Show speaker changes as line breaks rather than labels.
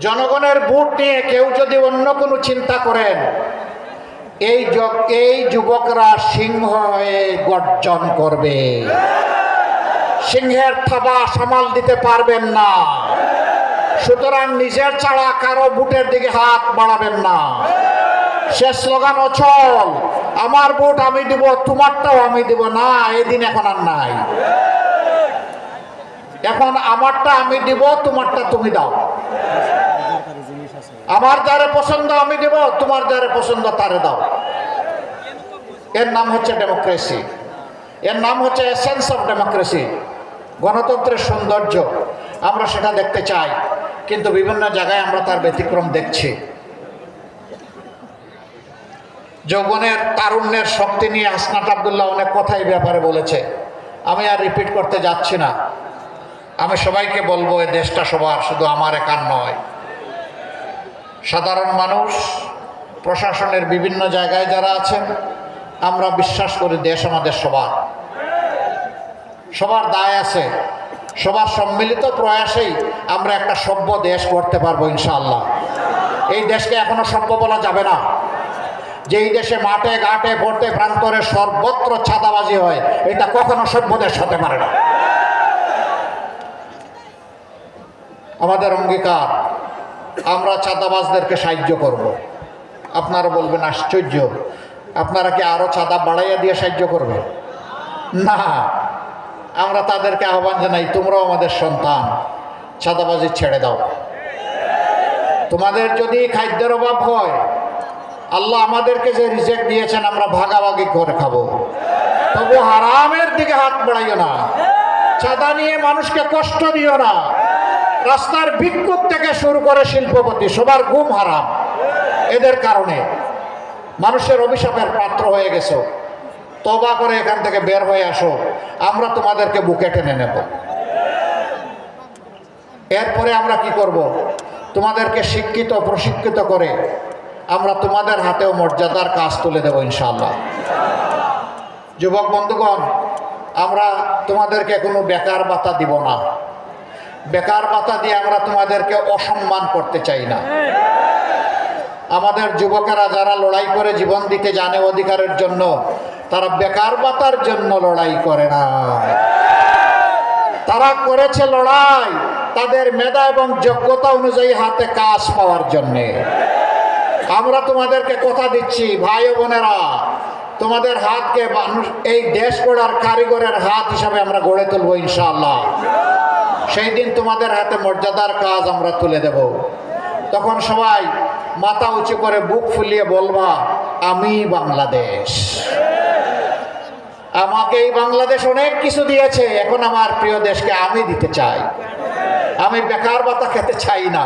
জনগণের ভোট নিয়ে কেউ যদি অন্য কোনো চিন্তা করেন, এই যুবকরা সিংহ হয়ে গর্জন করবে। সিংহের থাবা সামাল দিতে পারবেন না। সুতরাং নিজের ছাড়া কারো ভোটের দিকে হাত বাড়াবেন না। সে স্লোগান অচল, আমার ভোট আমি দিব, তোমারটাও আমি দিব না। এদিন এখন আর নাই। এখন আমারটা আমি দিব, তোমারটা তুমি দাও। আমার যারে পছন্দ আমি দেব, তোমার যারে পছন্দ তারে দাও। এর নাম হচ্ছে ডেমোক্রেসি। এর নাম হচ্ছে এসেন্স অফ ডেমোক্রেসি, গণতন্ত্রের সৌন্দর্য। আমরা সেটা দেখতে চাই, কিন্তু বিভিন্ন জায়গায় আমরা তার ব্যতিক্রম দেখছি। যৌবনের তারুণ্যের শক্তি নিয়ে হাসনাত আব্দুল্লাহ অনেক কথাই ব্যাপারে বলেছে, আমি আর রিপিট করতে যাচ্ছি না। আমি সবাইকে বলবো, এই দেশটা সবার, শুধু আমার একার নয়। সাধারণ মানুষ, প্রশাসনের বিভিন্ন জায়গায় যারা আছেন, আমরা বিশ্বাস করি দেশ আমাদের সবার। সবার দায় আছে। সবার সম্মিলিত প্রয়াসেই আমরা একটা সভ্য দেশ করতে পারবো ইনশাআল্লাহ। এই দেশকে এখনো সভ্য বলা যাবে না। যেই দেশে মাঠে ঘাটে পড়তে প্রান্তরে সর্বত্র ছাতাবাজি হয়, এটা কখনো সভ্য দেশ হতে পারে না। আমাদের অঙ্গীকার, আমরা চাঁদাবাজদেরকে সাহায্য করব। আপনারা বলবেন আশ্চর্য, আপনারা কি আরো চাঁদা বাড়াইয়া দিয়ে সাহায্য করবে? না, আমরা তাদেরকে আহ্বান জানাই, তোমরাও আমাদের সন্তান, চাঁদাবাজি ছেড়ে দাও। তোমাদের যদি খাদ্যের অভাব হয়, আল্লাহ আমাদেরকে যে রিজিক দিয়েছেন আমরা ভাগাভাগি করে খাবো, তবু হারামের দিকে হাত বাড়াইও না। চাঁদা নিয়ে মানুষকে কষ্ট দিও না। রাস্তার ভিক্ষুক থেকে শুরু করে শিল্পপতি, সবার ঘুম হারাম। এদের কারণে মানুষের অভিশাপের পাত্র হয়ে গেছো। তওবা করে এখান থেকে বের হয়ে আসো, আমরা তোমাদেরকে বুকে টেনে নেব। এরপরে আমরা কি করব? তোমাদেরকে শিক্ষিত প্রশিক্ষিত করে আমরা তোমাদের হাতেও মর্যাদার কাজ তুলে দেব ইনশাআল্লাহ। যুবক বন্ধুগণ, আমরা তোমাদেরকে কোনো বেকার ভাতা দিব না। বেকার ভাতা দিয়ে আমরা তোমাদেরকে অসম্মান করতে চাই না। আমাদের যুবকেরা যারা লড়াই করে জীবন দিতে জানে অধিকারের জন্য, তারা বেকার ভাতার জন্য লড়াই করে না। তারা করেছে লড়াই তাদের মেধা এবং যোগ্যতা অনুযায়ী হাতে কাজ পাওয়ার জন্যে। আমরা তোমাদেরকে কথা দিচ্ছি, ভাই ও বোনেরা, তোমাদের হাতকে এই দেশ গড়ার কারিগরের হাত হিসাবে আমরা গড়ে তুলবো ইনশাআল্লাহ। সেই দিন তোমাদের হাতে মর্যাদার কাজ আমরা তুলে দেব। তখন সবাই মাথা উঁচু করে বুক ফুলিয়ে বলবা, আমি বাংলাদেশ। আমাকে এই বাংলাদেশ অনেক কিছু দিয়েছে, এখন আমার প্রিয় দেশকে আমি দিতে চাই। আমি বেকার ভাতা খেতে চাই না।